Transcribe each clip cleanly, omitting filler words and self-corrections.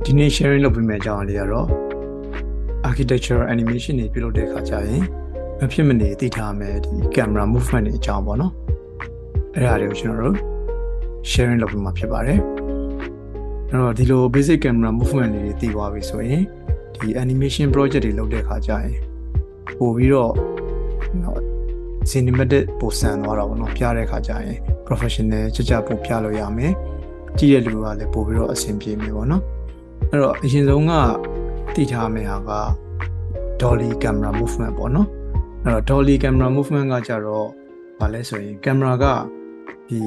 ဒီနေ့ sharing လုပ်ပေးမယ့်အကြောင်းအရာလေးကတော့ architecture animation တွေပြုလုပ်တဲ့အခါကျရင်မဖြစ်မနေသိထားမယ်ဒီ camera movement တွေအကြောင်းပေါ့နော်အဲ့ဒါတွေကိုကျွန်တော်တို့ sharing လုပ်ပေးမှာဖြစ်ပါတယ်အဲ့တော့ဒီလို basic camera movement တွေသိသွားပြီဆိုရင်ဒီ animation project တွေလုပ်တဲ့အခါကျရင်ပို့ပြီးတော့ cinematic ပိုဆန်သွားတာပေါ့နော်ပြတဲ့အခါကျရင် professional ကြပို့ပြလို့ရမယ်ကြည့်တဲ့လူကလည်းပို့ပြီးတော့အဆင်ပြေမယ်ပေါ့နော်အဲ့တော့အရင်ဆုံးကသိထားမယ့်ဟာက dolly camera movement ပေါ့နော်အဲ့တော့ dolly camera movement ကကြတော့ဘာလဲဆိုရင် camera ကဒီ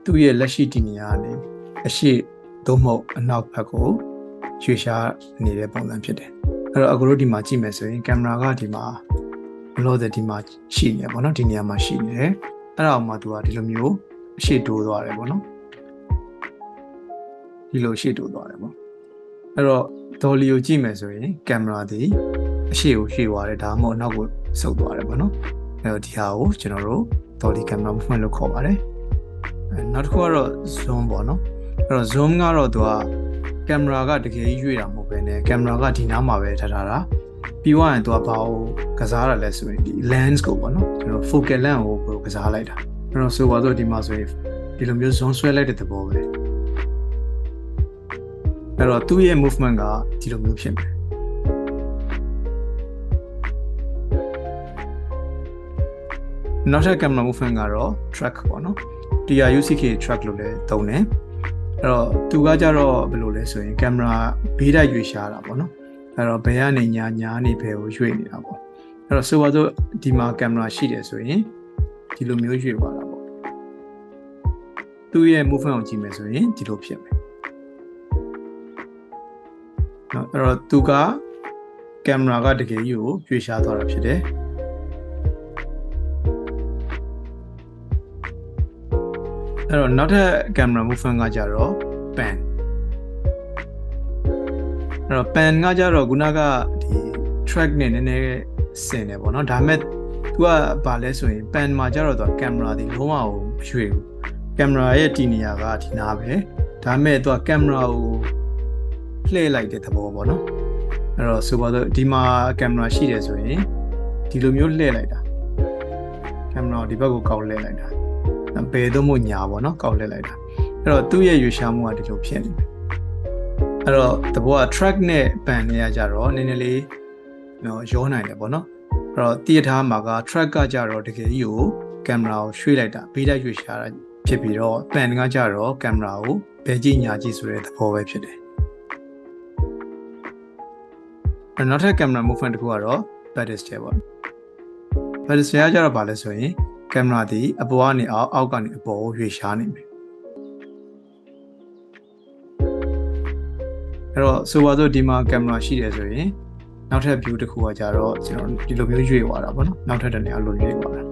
သူ့ရဲ့လက်ရှိတည်နေရနေအရှိသို့မဟုတ်အနောက်ဘက်ကိုရွှေ့ရှားနေတဲ့ပုံစံဖြစ်တယ်အဲ့တော့အခုတို့ဒီမှာကြည့်မယ်ဆိုရင် camera ကဒီမှာဘလို့ဒီမှာရှိနေပေါ့နော်ဒီနေရာမှာရှိနေတယ်အဲ့ဒါမှသူကဒီလိုမျိုးအရှိတိုးသွားတယ်ပေါ့နော်ဒီလိုရှေ့တိုးသွားတယ်ပေါ့အဲ့တော့ dolly ကိုကြည့်မယ်ဆိုရင် camera ဒီအရှေ့ကိုရွှေ့သွားတယ်ဒါမှမဟုတ်နောက်ကိုဆုပ်သွားတယ်ပေါ့နော်အဲ့တော့ဒီဟာကိုကျွန်တော်တို့ dolly camera movement လို့ခေါ်ပါတယ်နောက်တစ်ခုကတော့ zoom ပေါ့နော်အဲ့တော့ zoom ကတော့သူက camera ကတကယ်ကြီးရွှေ့တာမဟုတ်ဘဲနဲ့ camera ကဒီနားမှာပဲထားတာပြီးသွားရင်သူကဘာကိုကစားတာလဲဆိုရင်ဒီ lens ကိုပေါ့နော်ကျွန်တော် focal length ကိုကစားလိုက်တာအဲ့တော့ဆိုပါတော့ဒီမှာဆိုရင်ဒီလိုမျိုး zoom ဆွဲလိုက်တဲ့သဘောပဲအဲ့တော့သူ့ရဲ့ movement ကဒီလိုမျိုးဖြစ်မယ်နောက်ထပ် camera movement ကတော့ track ပေါ့နော် TRUCK track လို့လည်းသုံးတယ်အဲ့တော့သူကကြတော့ဘယ်လိုလဲဆိုရင် camera ဘေးတိုက်ရွေ့ရှားတာပေါ့နော်အဲ့တော့ဘယ်ကနေညာနေဘယ်ကိုရွေ့နေတာပေါ့အဲ့တော့ဆိုပါတော့ဒီမှာ camera ရှိတယ်ဆိုရင်ဒီလိုမျိုးရွေ့သွားတာပေါ့သူ့ရဲ့ movement ကိုကြည့်မယ်ဆိုရင်ဒီလိုဖြစ်မယ်အဲ့တော့သူကကင်မရာကတကယ်ကြီးကိုရွှေ့ရှားသွားတာဖြစ်တယ်အဲ့တော့နောက်ထပ်ကင်မရာ movement ကကြတော့ pan အဲ့တော့ pan ကကြတော့ခုနကဒီ track နဲ့နည်းနည်းဆင်တယ်ပေါ့နော်ဒါပေမဲ့သူကဘာလဲဆိုရင် pan မှာကြတော့သူကကင်မရာဒီလုံးဝကိုမရွှေ့ဘူးကင်မရာရဲ့တည်နေရာကဒီနားပဲဒါပေမဲ့သူကကင်မရာကိုလှည့်လိုက်တဲ့သဘောပေါ့နော်အဲ့တော့ဆိုပါတော့ဒီမှာကင်မရာရှိတယ်ဆိုရင်ဒီလိုမျိုးလှည့်လိုက်တာကင်မရာဒီဘက်ကိုကောက်လှည့်လိုက်တာဘယ်တော့မှညာပေါ့နော်ကောက်လှည့်လိုက်တာအဲ့တော့သူ့ရဲ့ရွှေ့ရှားမှုကဒီလိုဖြစ်နေတယ်အဲ့တော့သဘောက track နဲ့ pan နဲ့ကြတော့နည်းနည်းလေးရောနိုင်တယ်ပေါ့နော်အဲ့တော့တည်ထားမှာက track ကကြတော့တကယ်ကြီးကိုကင်မရာကိုရွှေ့လိုက်တာဘေးတိုက်ရွှေ့ရှားတာဖြစ်ပြီးတော့ pan ကကြတော့ကင်မရာကိုဘယ်ကြည့်ညာကြည့်ဆိုတဲ့သဘောပဲဖြစ်တယ်နောက်ထပ် camera movement တစ်ခုကတော့ pedestal ပေါ့ pedestal ကကြတော့ဗာလဲဆိုရင် camera ဒီအပေါ်ကနေအောက်ကနေအပေါ်ကိုရွှေ့ရှားနေမယ်အဲ့တော့ဆိုပါတော့ဒီမှာ camera ရှိတယ်ဆိုရင်နောက်ထပ် view တစ်ခုကကြတော့ကျွန်တော်ဒီလိုမျိုးရွှေ့သွားတာပေါ့နော်နောက်ထပ်တစ်နေရာလိုရွှေ့သွားတာ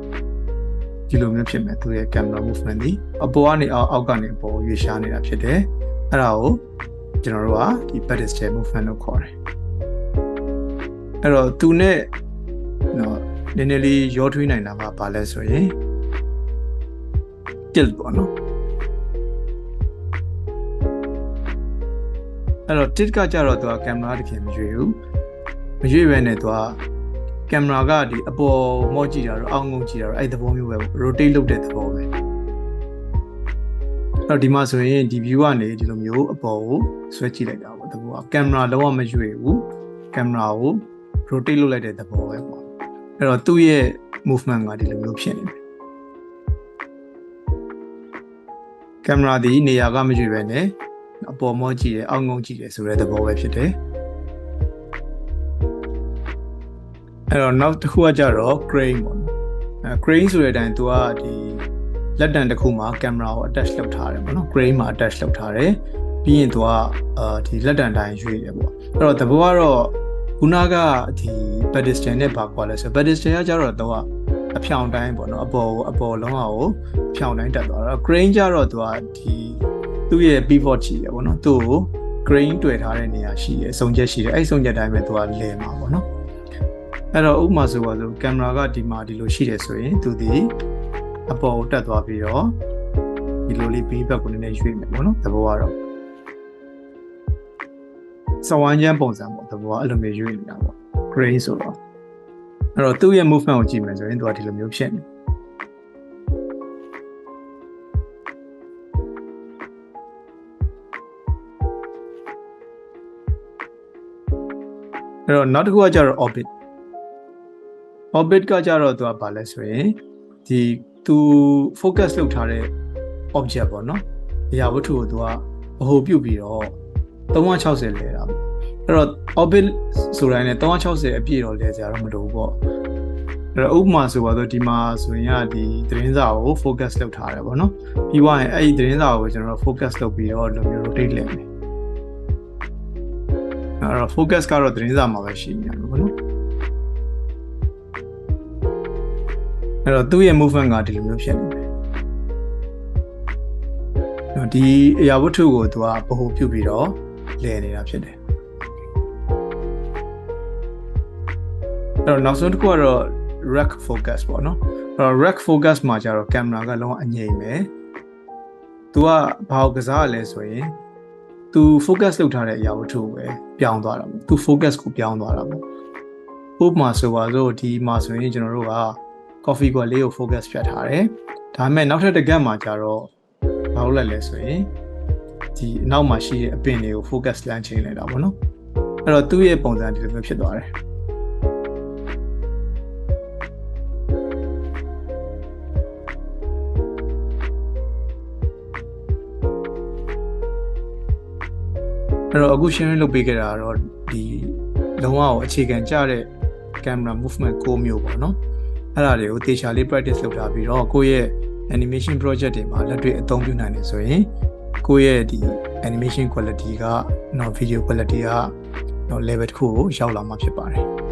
ဒီလိုမျိုးဖြစ်မယ်သူရဲ့ camera movement ဒီအပေါ်ကနေအောက်ကနေအပေါ်ရွှေ့ရှားနေတာဖြစ်တယ်အဲ့ဒါကိုကျွန်တော်တို့ကဒီ pedestal movement လို့ခေါ်တယ်အဲ့တော့သူနဲ့နည်းနည်းလေးရောထွေးနိုင်တာကဘာလဲဆိုရင် tilt ပေါ့နော်အဲ့တော့ tilt ကကြတော့သူကကင်မရာတကယ်မရွေ့ဘူးမရွေ့ဘဲနဲ့သူကကင်မရာကဒီအပေါ်မော့ကြည့်တာတော့အောက်ငုံကြည့်တာတော့အဲ့သဘောမျိုးပဲ rotate လုပ်တဲ့သဘောပဲအဲ့တော့ဒီမှာဆိုရင်ဒီ view ကနေဒီလိုမျိုးအပေါ်ကိုဆွဲကြည့်လိုက်တာပေါ့သဘောကကင်မရာလုံးဝမရွေ့ဘူးကင်မရာကိုrotate လုပ်လိုက်တဲ့သဘောပဲပေါ့အဲ့တော့သူ့ရဲ့ movement ကဒီလိုမျိုးဖြစ်နေတယ်ကင်မရာဒီနေရာကမရွေ့ပဲနဲ့အပေါ်မော့ကြည့်တယ်အောက်ငုံကြည့်တယ်ဆိုတဲ့သဘောပဲဖြစ်တယ်အဲ့တော့နောက်တစ်ခုကကြတော့ crane ပေါ့နော်crane ဆိုတဲ့အတိုင်းသူကဒီလက်တံတစ်ခုမှာကင်မရာကို attach လုပ်ထားတယ်ပေါ့နော် crane မှာ attach လုပ်ထားတယ်ပြီးရင်သူကဒီလက်တံတိုင်းရွေ့တယ်ပေါ့အဲ့တော့သဘောကတော့ခုနကဒီ pedestal နဲ့ဘာကွာလဲဆို pedestal ကကြတော့တော့အဖြောင်တိုင်းပေါ့နော်အပေါ်လုံးအောင်ကိုဖြောင်တိုင်းတက်သွားတော့ crane ကြတော့သူကဒီသူ့ရဲ့ pivot ရှိတယ်ပေါ့နော်သူ့ကို crane တွေ့ထားတဲ့နေရာရှိတယ်စုံချက်ရှိတယ်အဲ့စုံချက်တိုင်းပဲသူကလဲမှာပေါ့နော်အဲ့တော့ဥပမာဆိုပါစို့ကင်မရာကဒီမှာဒီလိုရှိတယ်ဆိုရင်သူဒီအပေါ်ကိုတက်သွားပြီးတော့ဒီလိုလေးဘေးဘက်ကိုနည်းနည်းရွှေ့မယ်ပေါ့နော်သဘောကတော့ စဝမ်းချမ်းပုံစံပေါ့တဘောအဲ့လိုမျိုးရွေးနေတာပေါ့ grain ဆိုတော့အဲ့တော့သူ့ရဲ့ movement ကိုကြည့်မယ်ဆိုရင်သူကဒီလိုမျိုးဖြစ်နေအဲ့တော့နောက်တစ်ခုကကျတော့ orbit ကကြတော့သူကဘာလဲဆိုရင်ဒီသူ focus လုပ်ထားတဲ့ object ပေါ့နော်အရာဝတ္ထုကိုသူကဗဟိုပြုတ်ပြီးတော့360လဲတာပေါ့အဲ့တော့ orbit ဆိုတိုင်းနဲ့360အပြည့်တော့လဲစရာတော့မလိုဘူးပေါ့အဲ့တော့ဥပမာဆိုတော့ဒီမှာဆိုရင်ဒီသတင်းစာကို focus လုပ်ထားတယ်ပေါ့နော်ပြီးသွားရင်အဲ့ဒီသတင်းစာကိုကျွန်တော်တို့ focus လုပ်ပြီးတော့လိုမျိုး rotate လုပ်မယ်အဲ့တော့ focus ကတော့သတင်းစာမှာပဲရှိနေတယ်ပေါ့နော်အဲ့တော့သူ့ရဲ့ movement ကဒီလိုမျိုးဖြစ်နေတယ်ဒီအရာဝတ္ထုကိုသူကဗဟိုပြုတ်ပြီးတော့လဲနေတာဖြစ်တယ်အဲ့တော့နောက်ဆုံးတစ်ခုကတော့ rack focus ပေါ့နော်အဲ့တော့ rack focus မှာကျတော့ကင်မရာကလုံးဝအငြိမ်ပဲသူကဘာကိုကစားရလဲဆိုရင်သူ focus လုပ်ထားတဲ့အရာဝတ္ထုကိုပဲပြောင်းသွားတာပေါ့သူ focus ကိုပြောင်းသွားတာပေါ့ဥပမာဆိုပါစို့ဒီမှာဆိုရင်ကျွန်တော်တို့က coffee ကွက်လေးကို focus ဖြတ်ထားတယ်ဒါပေမဲ့နောက်ထပ်တစ်ကတ်မှာကျတော့ဘာလို့လဲလဲဆိုရင်ဒီအနောက်မှာရှိတဲ့အပင်တွေကို focus လမ်းချိန်လိုက်တာပေါ့နော်အဲ့တော့သူ့ရဲ့ပုံစံဒီလိုမျိုးဖြစ်သွားတယ်အဲ့တော့အခု sharing လုပ်ပေးခဲ့တာကတော့ဒီလုံးဝအခြေခံကျတဲ့ camera movement 6 မျိုးပေါ့နော်အဲ့ဒါတွေကိုတေချာလေး practice လုပ်ထားပြီးတော့ကိုယ့်ရဲ့ animation project တွေမှာလက်တွေ့အသုံးပြုနိုင်တယ်ဆိုရင်ကိုယ့်ရဲ့ဒီ animation quality ကvideo quality ကlevel တစ်ခုကိုရောက်လာမှာဖြစ်ပါတယ်